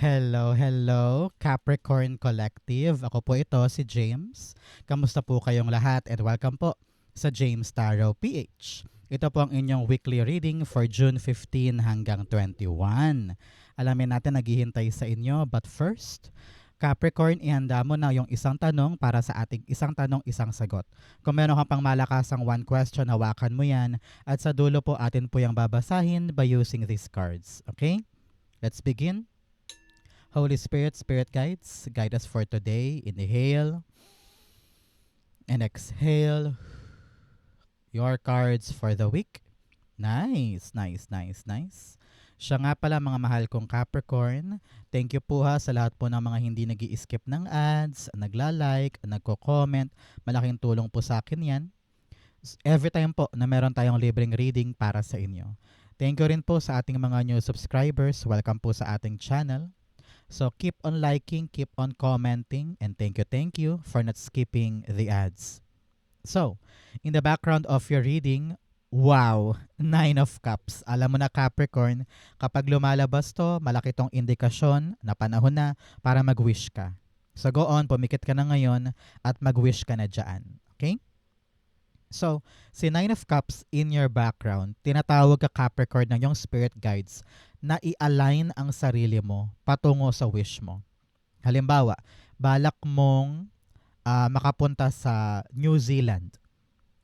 Hello, hello, Capricorn Collective. Ako po ito, si James. Kamusta po kayong lahat and welcome po sa James Tarot PH. Ito po ang inyong weekly reading for June 15 hanggang 21. Alamin natin naghihintay sa inyo but first, Capricorn, ihanda mo na yung isang tanong para sa ating isang tanong, isang sagot. Kung meron kang pang malakasang one question, hawakan mo yan at sa dulo po atin po yung babasahin by using these cards. Okay? Let's begin. Holy Spirit, Spirit Guides, guide us for today. Inhale and exhale your cards for the week. Nice, nice, nice, nice. Siya nga pala mga mahal kong Capricorn. Thank you po ha sa lahat po ng mga hindi nag-i-skip ng ads, nagla-like, nagko-comment. Malaking tulong po sa akin yan. Every time po na meron tayong libreng reading para sa inyo. Thank you rin po sa ating mga new subscribers. Welcome po sa ating channel. So keep on liking, keep on commenting, and thank you for not skipping the ads. So, in the background of your reading, wow, 9 of Cups. Alam mo na Capricorn, kapag lumalabas to, malaki tong indikasyon na panahon na para mag-wish ka. So go on, pumikit ka na ngayon at mag-wish ka na dyan. Okay? So, si 9 of Cups in your background, tinatawag ka Capricorn ng yung spirit guides na i-align ang sarili mo patungo sa wish mo. Halimbawa, balak mong makapunta sa New Zealand.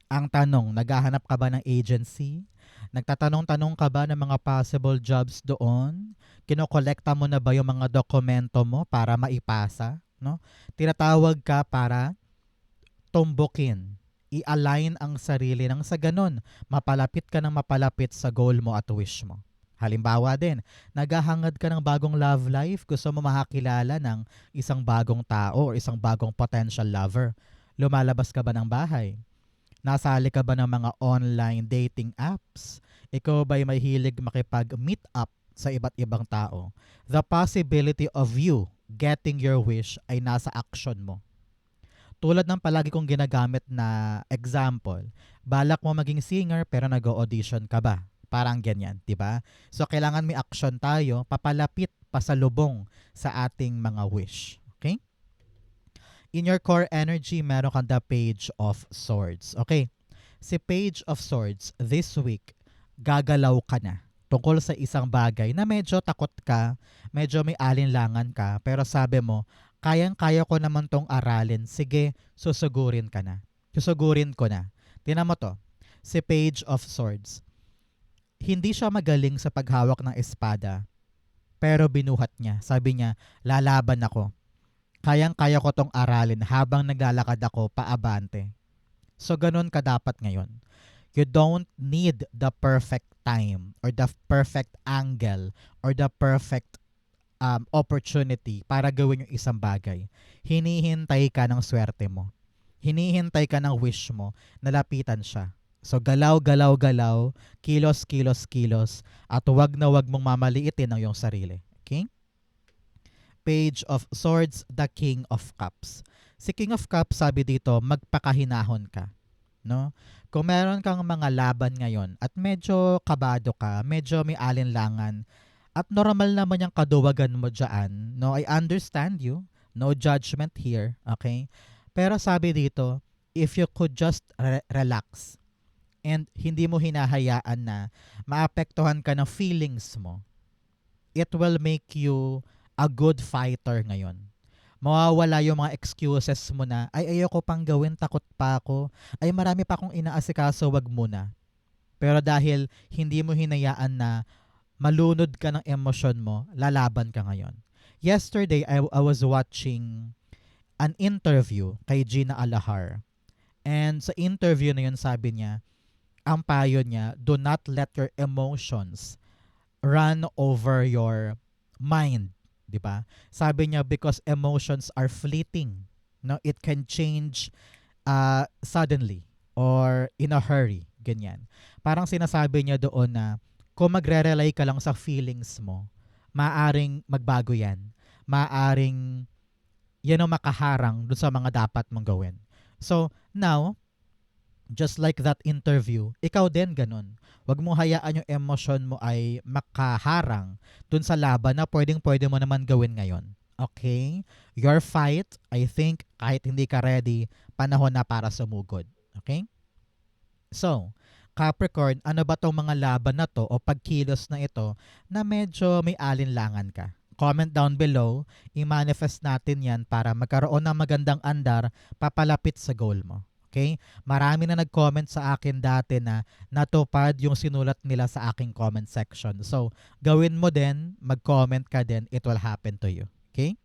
Ang tanong, naghahanap ka ba ng agency? Nagtatanong-tanong ka ba ng mga possible jobs doon? Kinokolekta mo na ba yung mga dokumento mo para maipasa? No? Tinatawag ka para tumbukin, i-align ang sarili nang sa ganun, mapalapit ka ng mapalapit sa goal mo at wish mo. Halimbawa din, naghahangad ka ng bagong love life, gusto mo makakilala ng isang bagong tao o isang bagong potential lover. Lumalabas ka ba ng bahay? Nasali ka ba ng mga online dating apps? Ikaw ba'y mahilig makipag-meet up sa iba't ibang tao? The possibility of you getting your wish ay nasa action mo. Tulad ng palagi kong ginagamit na example, balak mo maging singer pero nag-audition ka ba? Parang ganyan, di ba? So kailangan may action tayo, papalapit, pasalubong sa ating mga wish. Okay? In your core energy, meron kang the Page of Swords. Okay? Si Page of Swords, this week, gagalaw ka na tungkol sa isang bagay na medyo takot ka, medyo may alinlangan ka, pero sabi mo, kayang-kaya ko naman tong aralin. Sige, susugurin ka na. Susugurin ko na. Tingnan mo to. Si Page of Swords. Hindi siya magaling sa paghawak ng espada, pero binuhat niya. Sabi niya, lalaban ako. Kayang-kaya ko tong aralin habang naglalakad ako paabante. So ganun ka dapat ngayon. You don't need the perfect time or the perfect angle or the perfect opportunity para gawin yung isang bagay. Hinihintay ka ng swerte mo. Hinihintay ka ng wish mo, nalapitan siya. So galaw, galaw, galaw, kilos, kilos, kilos, at wag na wag mong mamaliitin ang iyong sarili. Okay? Page of Swords, the King of Cups. Si King of Cups, sabi dito, magpakahinahon ka. No? Kung meron kang mga laban ngayon at medyo kabado ka, medyo may alinlangan, at normal naman yung kaduwagan mo dyan, no? I understand you. No judgment here. Okay? Pero sabi dito, if you could just relax and hindi mo hinahayaan na maapektuhan ka ng feelings mo, it will make you a good fighter ngayon. Mawawala yung mga excuses mo na, ay ayoko pang gawin, takot pa ako, ay marami pa akong inaasikaso, wag muna. Pero dahil hindi mo hinayaan na malunod ka ng emosyon mo, lalaban ka ngayon. Yesterday, I was watching an interview kay Gina Alahar. And sa interview na yun, sabi niya, ang payo niya, do not let your emotions run over your mind. Diba? Sabi niya, because emotions are fleeting. No? It can change suddenly or in a hurry. Ganyan. Parang sinasabi niya doon na kung magre-rely ka lang sa feelings mo, maaring magbago yan. Maaring yan ang makaharang doon sa mga dapat mong gawin. So, now, Just like that interview, ikaw din ganun. Huwag mo hayaan yung emosyon mo ay makaharang dun sa laban na pwedeng-pwede mo naman gawin ngayon. Okay? Your fight, I think, kahit hindi ka ready, panahon na para sumugod. Okay? So, Capricorn, ano ba tong mga laban na to o pagkilos na ito na medyo may alinlangan ka? Comment down below, i-manifest natin yan para magkaroon ng magandang andar papalapit sa goal mo. Okay? Marami na nag-comment sa akin dati na natupad yung sinulat nila sa aking comment section. So, gawin mo din, mag-comment ka din, it will happen to you. Okay?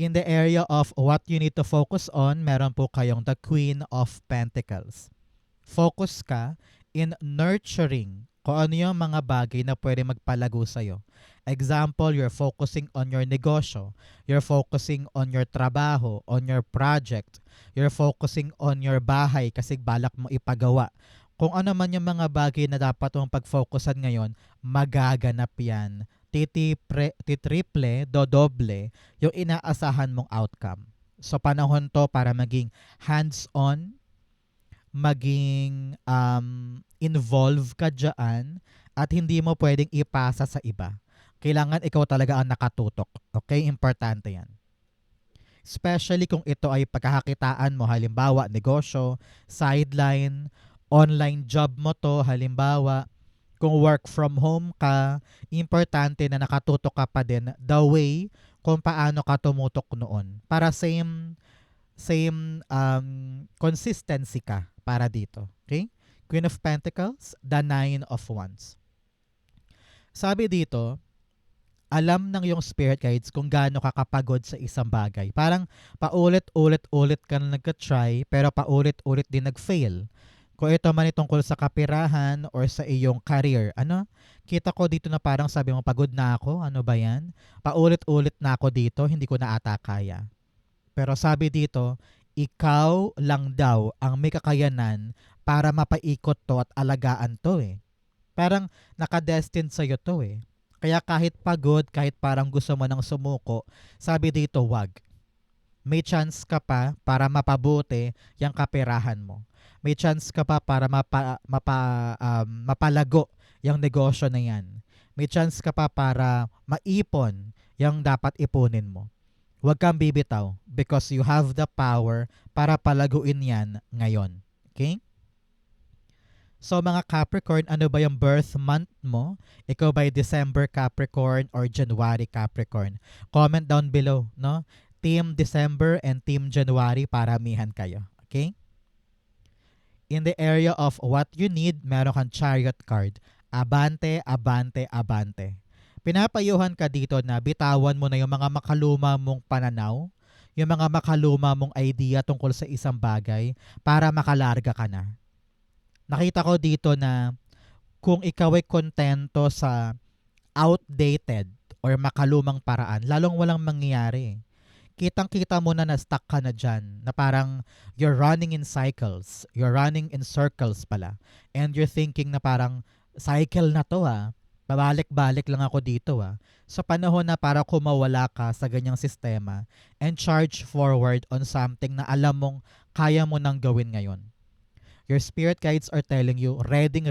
In the area of what you need to focus on, meron po kayong the Queen of Pentacles. Focus ka in nurturing kung ano yung mga bagay na pwede magpalago sa'yo. Example, you're focusing on your negosyo. You're focusing on your trabaho, on your project. You're focusing on your bahay kasi balak mo ipagawa. Kung ano man yung mga bagay na dapat mong pag-focusan ngayon, magaganap yan. Titriple, dodoble yung inaasahan mong outcome. So panahon to para maging hands-on, maging involve ka dyan at hindi mo pwedeng ipasa sa iba. Kailangan ikaw talaga ang nakatutok. Okay? Importante yan. Especially kung ito ay pagkakakitaan mo, halimbawa, negosyo, sideline, online job mo to, halimbawa, kung work from home ka, importante na nakatutok ka pa din the way kung paano ka tumutok noon. Para same consistency ka para dito. Okay? Queen of Pentacles, the Nine of Wands. Sabi dito, alam ng yung spirit guides kung gaano ka kapagod sa isang bagay. Parang paulit-ulit-ulit ka na nagka-try pero paulit-ulit din nag-fail. Kung ito man tungkol sa kapirahan or sa iyong career, kita ko dito na parang sabi mo, pagod na ako, ano ba yan? Paulit-ulit na ako dito, hindi ko na ata kaya. Pero sabi dito, ikaw lang daw ang may kakayanan para mapaikot to at alagaan to eh. Parang nakadestined sa'yo to eh. Kaya kahit pagod, kahit parang gusto mo nang sumuko, sabi dito, wag. May chance ka pa para mapabuti yung kapirahan mo. May chance ka pa para mapalago yung negosyo na yan. May chance ka pa para maipon yung dapat ipunin mo. Huwag kang bibitaw because you have the power para palaguin yan ngayon. Okay? So mga Capricorn, ano ba yung birth month mo? Ikaw ba December Capricorn or January Capricorn? Comment down below, no? Team December and Team January, paramihan kayo. Okay? In the area of what you need, meron kang Chariot card. Abante, abante, abante. Pinapayuhan ka dito na bitawan mo na yung mga makaluma mong pananaw, yung mga makaluma mong idea tungkol sa isang bagay para makalarga ka na. Nakita ko dito na kung ikaw ay kontento sa outdated or makalumang paraan, lalong walang mangyayari. Kitang-kita mo na na-stuck ka na dyan, na parang you're running in cycles, you're running in circles pala, and you're thinking na parang cycle na to babalik-balik lang ako dito So panahon na para kumawala ka sa ganyang sistema and charge forward on something na alam mong kaya mo nang gawin ngayon. Your spirit guides are telling you, ready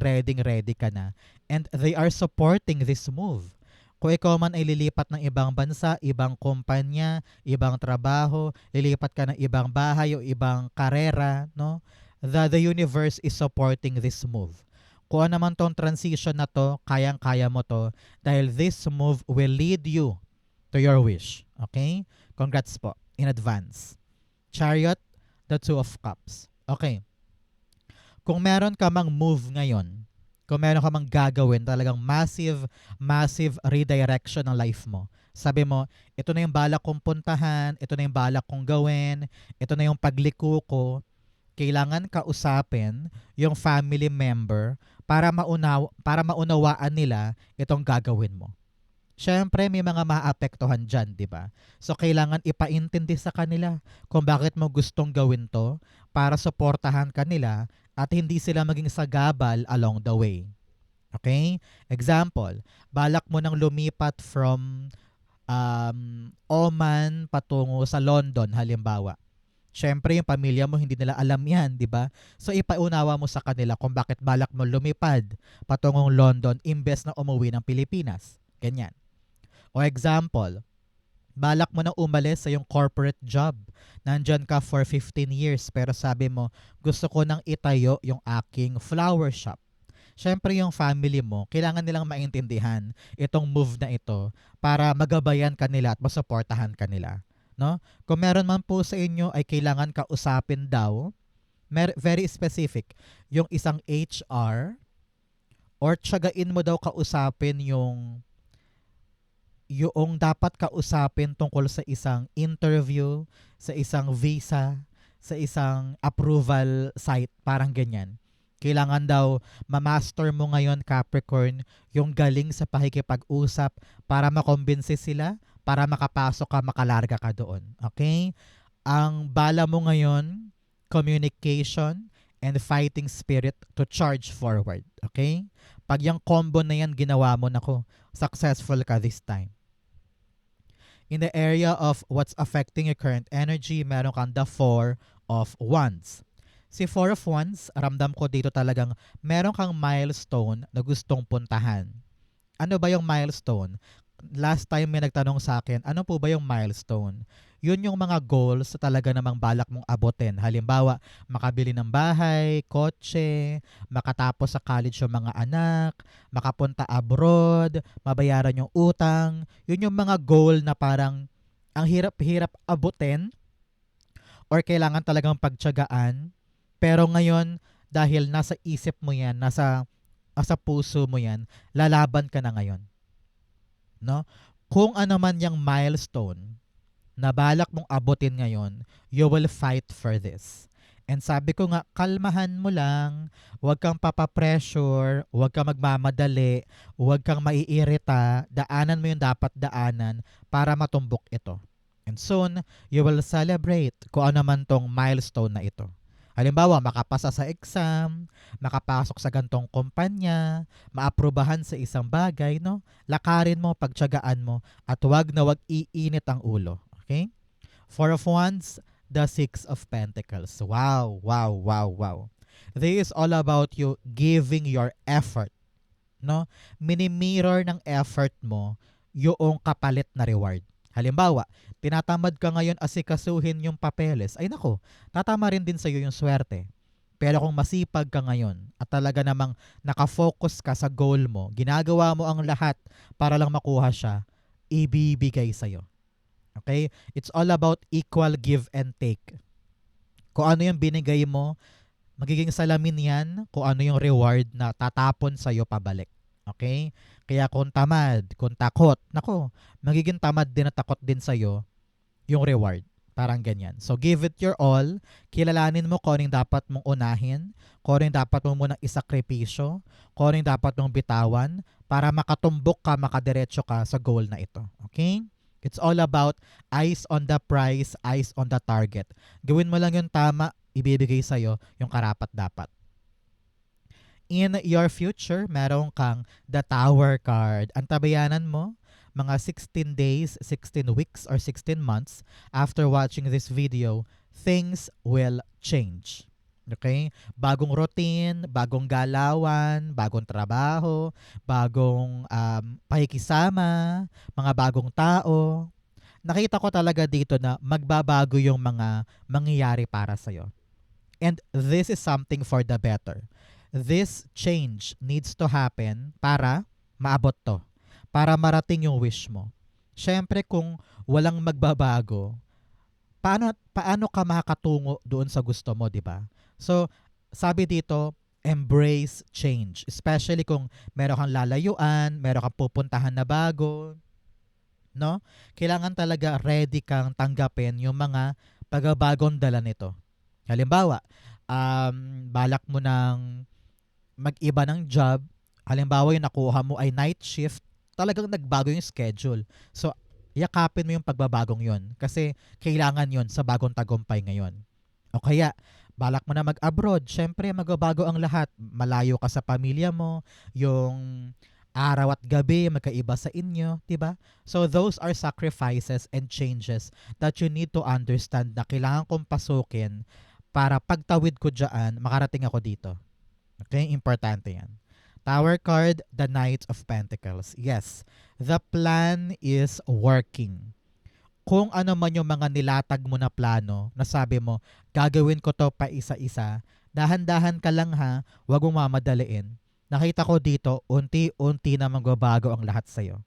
ka na, and they are supporting this move. Kung ikaw man ay lilipat ng ibang bansa, ibang kumpanya, ibang trabaho, lilipat ka ng ibang bahay o ibang karera, no? The universe is supporting this move. Kung ano man tong transition na to, kayang-kaya mo to dahil this move will lead you to your wish. Okay? Congrats po in advance. Chariot, the Two of Cups. Okay. Kung meron ka mang move ngayon, kung meron ka mang gagawin, talagang massive redirection ng life mo. Sabi mo, ito na yung balak kong puntahan, ito na yung balak kong gawin, ito na yung pagliko ko. Kailangan kausapin yung family member para maunawaan nila itong gagawin mo. Siyempre, may mga maapektuhan dyan, di ba? So, kailangan ipaintindi sa kanila kung bakit mo gustong gawin to para suportahan kanila at hindi sila maging sagabal along the way. Okay? Example, balak mo nang lumipat from Oman patungo sa London, halimbawa. Siyempre, yung pamilya mo, hindi nila alam yan, di ba? So, ipaunawa mo sa kanila kung bakit balak mo lumipad patungong London imbes na umuwi ng Pilipinas. Ganyan. O example, balak mo na umalis sa yung corporate job. Nandyan ka for 15 years pero sabi mo, gusto ko nang itayo yung aking flower shop. Siyempre yung family mo, kailangan nilang maintindihan itong move na ito para magabayan kanila at masuportahan kanila. No? Kung meron man po sa inyo ay kailangan kausapin daw, very specific, yung isang HR or tsagain mo daw kausapin yung dapat kausapin tungkol sa isang interview, sa isang visa, sa isang approval site, parang ganyan. Kailangan daw ma-master mo ngayon, Capricorn, yung galing sa pakikipag-usap para makombinse sila, para makapasok ka, makalarga ka doon. Okay? Ang bala mo ngayon, communication and fighting spirit to charge forward. Okay? Pag yung combo na yan ginawa mo, nako, successful ka this time. In the area of what's affecting your current energy, meron kang the Four of Wands. Si Four of Wands, ramdam ko dito talagang meron kang milestone na gustong puntahan. Ano ba yung milestone? Last time may nagtanong sa akin, ano po ba yung milestone? Yun yung mga goals na talaga namang balak mong abutin. Halimbawa, makabili ng bahay, kotse, makatapos sa college yung mga anak, makapunta abroad, mabayaran yung utang. Yun yung mga goal na parang ang hirap-hirap abutin or kailangan talagang pagtiyagaan. Pero ngayon, dahil nasa isip mo yan, nasa puso mo yan, lalaban ka na ngayon. No? Kung ano man yung milestone na balak mong abutin ngayon, you will fight for this. And sabi ko nga, kalmahan mo lang, huwag kang papapressure, huwag kang magmamadali, huwag kang maiirita, daanan mo yung dapat daanan para matumbok ito. And soon, you will celebrate kung ano man tong milestone na ito. Halimbawa, makapasa sa exam, makapasok sa gantong kumpanya, maaprubahan sa isang bagay, no? Lakarin mo, pagtiyagaan mo, at wag na wag iinit ang ulo. Okay? Four of Wands, the Six of Pentacles. Wow, wow, wow, wow. This is all about you giving your effort. No? Mini-mirror ng effort mo yung kapalit na reward. Halimbawa, tinatamad ka ngayon asikasuhin yung papeles, ay nako, tatama rin din sa'yo yung swerte. Pero kung masipag ka ngayon at talaga namang nakafocus ka sa goal mo, ginagawa mo ang lahat para lang makuha siya, ibibigay sa'yo. Okay? It's all about equal give and take. Kung ano yung binigay mo, magiging salamin yan kung ano yung reward na tatapon sa'yo pabalik. Okay? Kaya kung tamad, kung takot, nako, magiging tamad din at takot din sa'yo yung reward. Parang ganyan. So, give it your all. Kilalanin mo kung anong dapat mong unahin, kung anong dapat mo munang isakripisyo, kung anong dapat mong bitawan para makatumbok ka, makadiretso ka sa goal na ito. Okay? It's all about eyes on the prize, eyes on the target. Gawin mo lang yung tama, ibibigay sa'yo yung karapat-dapat. In your future, meron kang the Tower card. Ang tabayanan mo, mga 16 days, 16 weeks, or 16 months after watching this video, things will change. Okay? Bagong routine, bagong galawan, bagong trabaho, bagong pakikisama, mga bagong tao. Nakita ko talaga dito na magbabago yung mga mangyayari para sa'yo. And this is something for the better. This change needs to happen para maabot to. Para marating yung wish mo. Siyempre kung walang magbabago, paano ka makakatungo doon sa gusto mo, di ba? So, sabi dito, embrace change. Especially kung meron kang lalayuan, meron kang pupuntahan na bago, no? Kailangan talaga ready kang tanggapin yung mga pagbabagong dala nito. Halimbawa, balak mo ng mag-iba ng job, halimbawa yung nakuha mo ay night shift, talagang nagbago yung schedule. So, yakapin mo yung pagbabagong yon kasi kailangan yon sa bagong tagumpay ngayon. O kaya, balak mo na mag-abroad, syempre magbabago ang lahat. Malayo ka sa pamilya mo, yung Araw at gabi, magkaiba sa inyo, 'di ba? So those are sacrifices and changes that you need to understand na kailangan kong pasukin para pagtawid ko diyan, makarating ako dito. Okay? Importante 'yan. Tower card, the Knight of Pentacles. Yes, the plan is working. Kung ano man yung mga nilatag mo na plano, na sabi mo, gagawin ko to pa isa-isa, dahan-dahan ka lang ha, wag mong mamadaliin. Nakita ko dito, unti-unti na magbabago ang lahat sa'yo.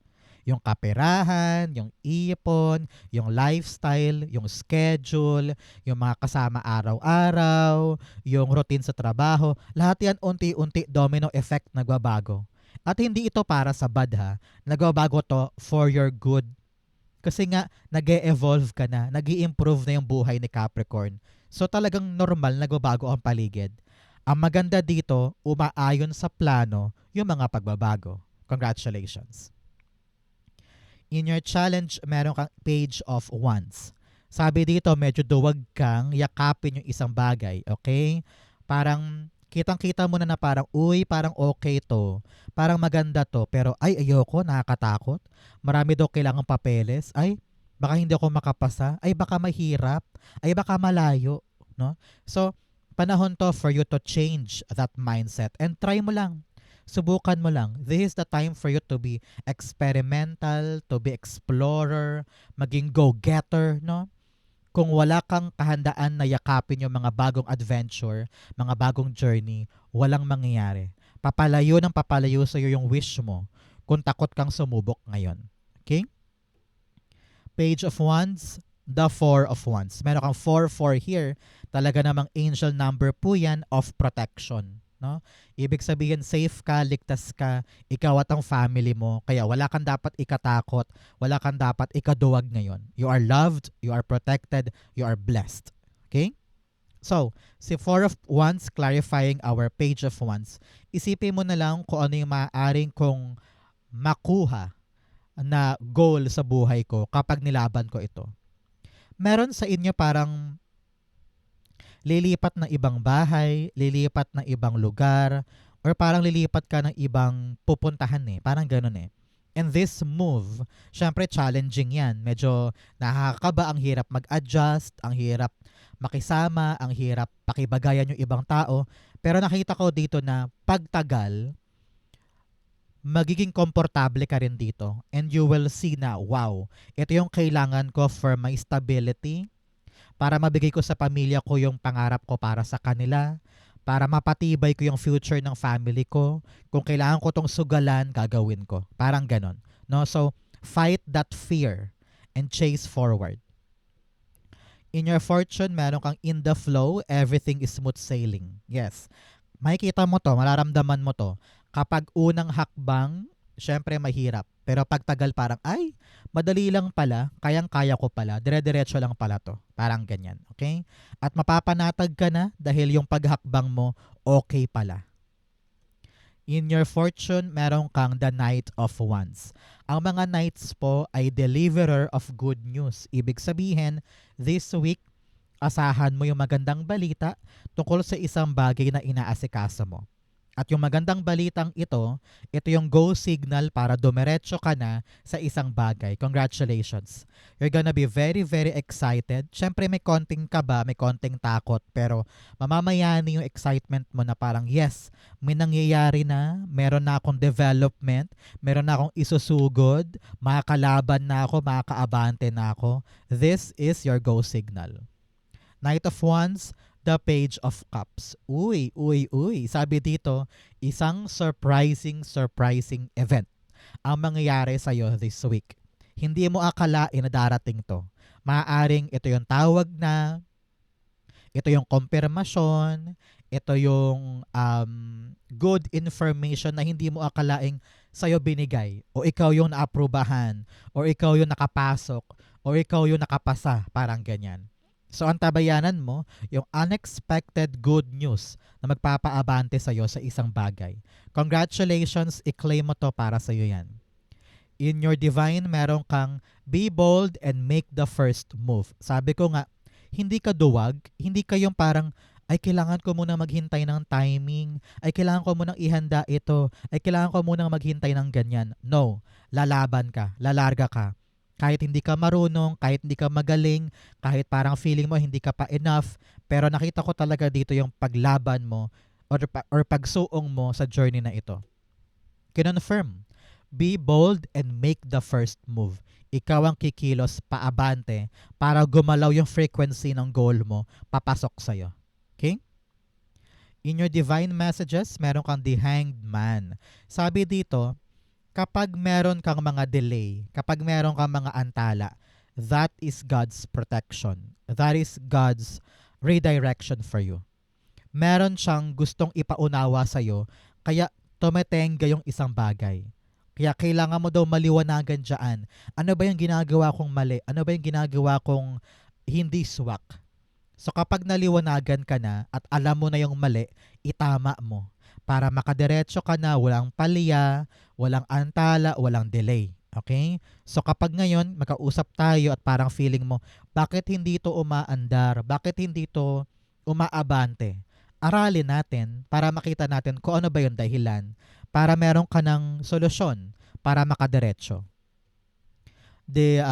Yung kaperahan, yung ipon, yung lifestyle, yung schedule, yung mga kasama araw-araw, yung routine sa trabaho, lahat yan unti-unti domino effect nagbabago. At hindi ito para sa bad ha, nagbabago to for your good. Kasi nga, nag-e-evolve ka na, nag improve na yung buhay ni Capricorn. So talagang normal, nagbabago ang paligid. Ang maganda dito, umaayon sa plano yung mga pagbabago. Congratulations. In your challenge, meron kang Page of Wands. Sabi dito, medyo duwag kang yakapin yung isang bagay, okay? Parang kitang-kita mo na parang, uy, parang okay to. Parang maganda to, pero ay, ayoko, nakakatakot. Marami daw kailangang papeles. Ay, baka hindi ako makapasa. Ay, baka mahirap. Ay, baka malayo. No? So, panahon to for you to change that mindset. And try mo lang. Subukan mo lang. This is the time for you to be experimental, to be explorer, maging go-getter, no? Kung wala kang kahandaan na yakapin yung mga bagong adventure, mga bagong journey, walang mangyayari. Papalayo ng papalayo sa'yo yung wish mo kung takot kang sumubok ngayon. Okay? Page of Wands, the Four of Wands. Meron kang 4-4 here. Talaga namang angel number po yan of protection. No? Ibig sabihin, safe ka, ligtas ka, ikaw at ang family mo. Kaya wala kang dapat ikatakot, wala kang dapat ikaduwag ngayon. You are loved, you are protected, you are blessed. Okay? So, si Four of Wands clarifying our Page of Wands. Isipin mo na lang kung ano yung maaaring kong makuha na goal sa buhay ko kapag nilaban ko ito. Meron sa inyo parang lilipat ng ibang bahay, lilipat ng ibang lugar, or parang lilipat ka ng ibang pupuntahan eh. Parang ganun eh. And this move, syempre challenging yan. Medyo nakakaba, ang hirap mag-adjust, ang hirap makisama, ang hirap pakibagayan yung ibang tao. Pero nakita ko dito na pagtagal, magiging komportable ka rin dito. And you will see na, wow, ito yung kailangan ko for my stability, para mabigay ko sa pamilya ko yung pangarap ko para sa kanila, para mapatibay ko yung future ng family ko. Kung kailangan ko tong sugalan, gagawin ko. Parang ganon. No? So, fight that fear and chase forward. In your fortune, meron kang in the flow, everything is smooth sailing. Yes. Makikita mo to, mararamdaman mo to. Kapag unang hakbang, syempre mahirap. Pero pagtagal parang, ay, madali lang pala, kayang-kaya ko pala, dire-diretso lang pala to. Parang ganyan, okay? At mapapanatag ka na dahil yung paghakbang mo, okay pala. In your fortune, meron kang the Knight of Wands. Ang mga knights po ay deliverer of good news. Ibig sabihin, this week, asahan mo yung magandang balita tungkol sa isang bagay na inaasikaso mo. At yung magandang balitang ito yung go signal para dumiretso ka na sa isang bagay. Congratulations. You're gonna be very, very excited. Siyempre may konting kaba, may konting takot, pero mamamayani yung excitement mo na parang, yes, may nangyayari na, meron na akong development, meron na akong isusugod, makakalaban na ako, makakaabante na ako. This is your go signal. Knight of Wands, the Page of Cups. Uy. Sabi dito, isang surprising event ang mangyayari sa'yo this week. Hindi mo akalain na darating to. Maaaring ito yung tawag na, ito yung konfirmasyon, ito yung good information na hindi mo akalaing sa'yo binigay, o ikaw yung naaprubahan, o ikaw yung nakapasok, o ikaw yung nakapasa, parang ganyan. So, ang tabayanan mo, yung unexpected good news na magpapaabante sa'yo sa isang bagay. Congratulations, i-claim mo to para sa'yo yan. In your divine, meron kang be bold and make the first move. Sabi ko nga, hindi ka duwag, hindi ka yung parang, ay kailangan ko munang maghintay ng timing, ay kailangan ko munang ihanda ito, ay kailangan ko munang maghintay ng ganyan. No, lalaban ka, lalarga ka. Kahit hindi ka marunong, kahit hindi ka magaling, kahit parang feeling mo hindi ka pa enough, pero nakita ko talaga dito yung paglaban mo or pagsuong mo sa journey na ito. Kinonfirm, be bold and make the first move. Ikaw ang kikilos paabante para gumalaw yung frequency ng goal mo papasok sa'yo. Okay? In your divine messages, meron kang the Hanged Man. Sabi dito, kapag meron kang mga delay, kapag meron kang mga antala, that is God's protection. That is God's redirection for you. Meron siyang gustong ipaunawa sa'yo, kaya tumetenga yung isang bagay. Kaya kailangan mo daw maliwanagan dyan. Ano ba yung ginagawa kong mali? Ano ba yung ginagawa kong hindi swak? So kapag naliwanagan ka na at alam mo na yung mali, itama mo para makadiretso ka na, walang palya, walang antala, walang delay. Okay? So kapag ngayon, magkausap tayo at parang feeling mo, bakit hindi to umaandar? Bakit hindi to umaabante? Aralin natin para makita natin kung ano ba yung dahilan para meron ka ng solusyon para makadiretso. The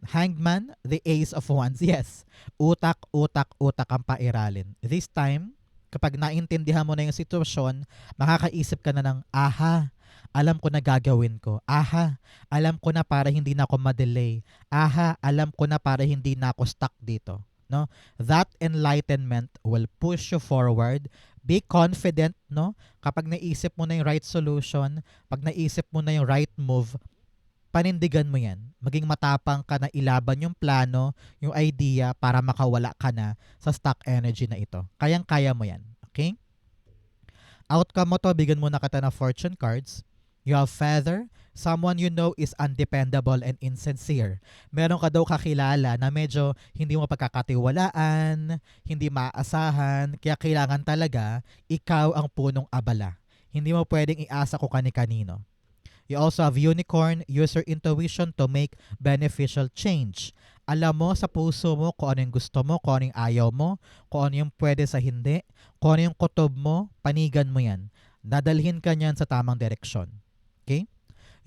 Hanged Man, the Ace of Wands. Yes, utak, utak, utak ang pairalin. This time, kapag naintindihan mo na yung sitwasyon, makakaisip ka na ng, aha, alam ko na gagawin ko. Aha, alam ko na para hindi na ako madelay. Aha, alam ko na para hindi na ako stuck dito. No? That enlightenment will push you forward. Be confident, no? Kapag naisip mo na yung right solution, pag naisip mo na yung right move, panindigan mo yan. Maging matapang ka na ilaban yung plano, yung idea para makawala ka na sa stuck energy na ito. Kayang-kaya mo yan. Okay? Outcome mo to, bigyan mo na kita ng fortune cards. You have feather. Someone you know is undependable and insincere. Meron ka daw kakilala na medyo hindi mo pagkakatiwalaan, hindi maaasahan, kaya kailangan talaga ikaw ang punong abala. Hindi mo pwedeng iasa ko kani-kanino. You also have unicorn. Use your intuition to make beneficial change. Alam mo sa puso mo kung ano yung gusto mo, kung ano yung ayaw mo, kung ano yung pwede sa hindi, kung ano yung kutob mo, panigan mo yan. Dadalhin ka niyan sa tamang direksyon. Okay?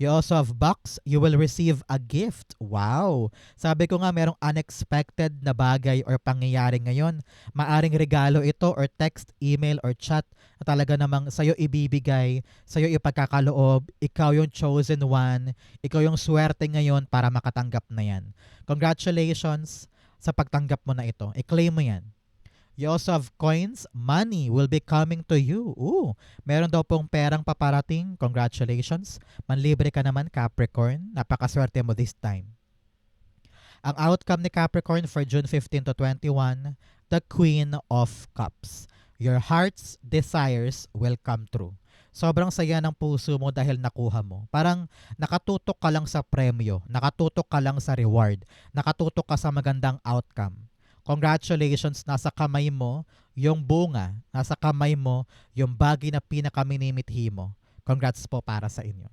You also have box. You will receive a gift. Wow! Sabi ko nga, merong unexpected na bagay or pangyayari ngayon. Maaring regalo ito or text, email, or chat na talaga namang sa'yo ibibigay, sa'yo ipagkakaloob. Ikaw yung chosen one. Ikaw yung swerte ngayon para makatanggap na yan. Congratulations sa pagtanggap mo na ito. I-claim mo yan. You also have coins. Money will be coming to you. Ooh, meron daw pong perang paparating. Congratulations. Manlibre ka naman, Capricorn. Napakaswerte mo this time. Ang outcome ni Capricorn for June 15 to 21, the Queen of Cups. Your heart's desires will come true. Sobrang saya ng puso mo dahil nakuha mo. Parang nakatutok ka lang sa premyo, nakatutok ka lang sa reward, nakatutok ka sa magandang outcome. Congratulations, nasa kamay mo yung bunga, nasa kamay mo yung bagay na pinakaminimithi mo. Congrats po para sa inyo.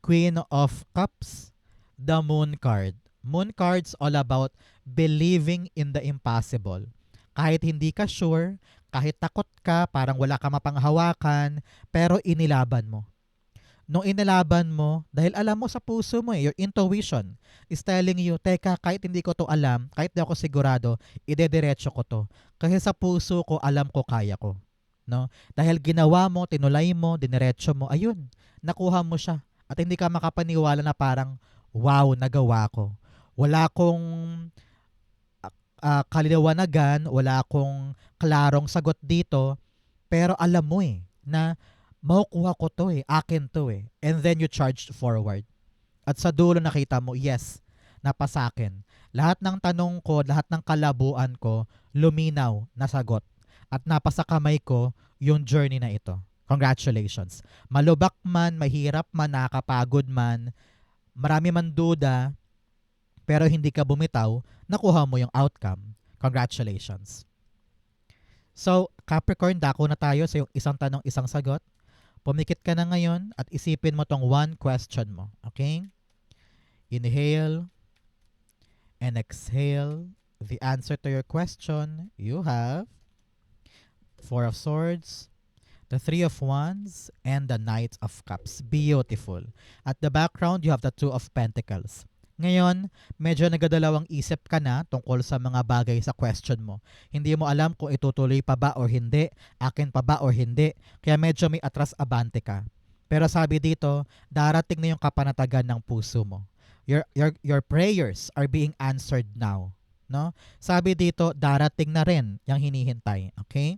Queen of Cups, the Moon card. Moon card's all about believing in the impossible. Kahit hindi ka sure, kahit takot ka, parang wala ka mapanghawakan, pero inilaban mo. Nung inilaban mo, dahil alam mo sa puso mo your intuition is telling you, teka, kahit hindi ko to alam, kahit di ako sigurado, idediretso ko to. Kasi sa puso ko, alam ko, kaya ko. No? Dahil ginawa mo, tinulay mo, diniretso mo, ayun, nakuha mo siya. At hindi ka makapaniwala na parang, wow, nagawa ko. Wala akong kalinawagan, wala akong klarong sagot dito, pero alam mo na makukuha ko to akin to And then you charged forward. At sa dulo nakita mo, yes, napasakin. Lahat ng tanong ko, lahat ng kalabuan ko, luminaw na sagot. At napasa kamay ko yung journey na ito. Congratulations. Malubak man, mahirap man, nakakapagod man, marami man duda, pero hindi ka bumitaw, nakuha mo yung outcome. Congratulations. So, Capricorn, dako na tayo sa yung isang tanong, isang sagot. Pumikit ka na ngayon at isipin mo tong one question mo. Okay? Inhale and exhale. The answer to your question, you have Four of Swords, the Three of Wands, and the Knight of Cups. Beautiful. At the background, you have the Two of Pentacles. Ngayon, medyo nagadalawang isip ka na tungkol sa mga bagay sa question mo. Hindi mo alam kung itutuloy pa ba or hindi, akin pa ba or hindi, kaya medyo may atras-abante ka. Pero sabi dito, darating na yung kapanatagan ng puso mo. Your prayers are being answered now. No? Sabi dito, darating na rin yung hinihintay. Okay?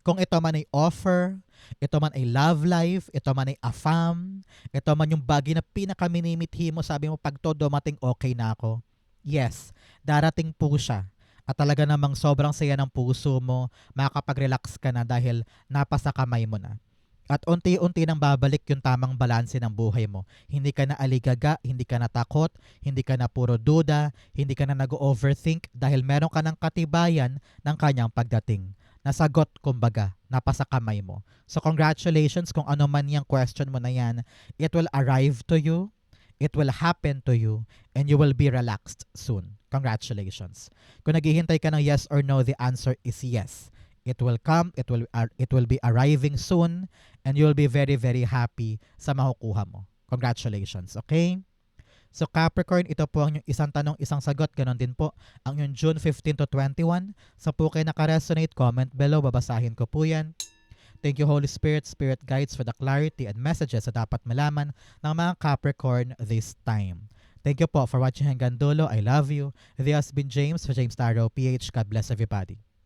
Kung ito man ay offer, ito man ay love life, ito man ay affam, ito man yung bagay na pinakaminimithi mo, sabi mo, pag to dumating, okay na ako. Yes, darating po siya. At talaga namang sobrang saya ng puso mo, makakapag-relax ka na dahil napasa kamay mo na. At unti-unti nang babalik yung tamang balanse ng buhay mo. Hindi ka na aligaga, hindi ka na takot, hindi ka na puro duda, hindi ka na nag-overthink dahil meron ka ng katibayan ng kanyang pagdating. Nasagot, kumbaga, napasa kamay mo. So congratulations kung ano man yung question mo na yan. It will arrive to you, it will happen to you, and you will be relaxed soon. Congratulations. Kung naghihintay ka ng yes or no, the answer is yes. It will come, it will be arriving soon, and you will be very, very happy sa makukuha mo. Congratulations, okay? So Capricorn, ito po ang yung isang tanong, isang sagot. Ganon din po ang yung June 15 to 21. Sa po kayo nakaresonate, comment below. Babasahin ko po yan. Thank you, Holy Spirit, Spirit Guides, for the clarity and messages na dapat malaman ng mga Capricorn this time. Thank you po for watching hanggang dulo. I love you. This has been James for James Tarot PH. God bless everybody.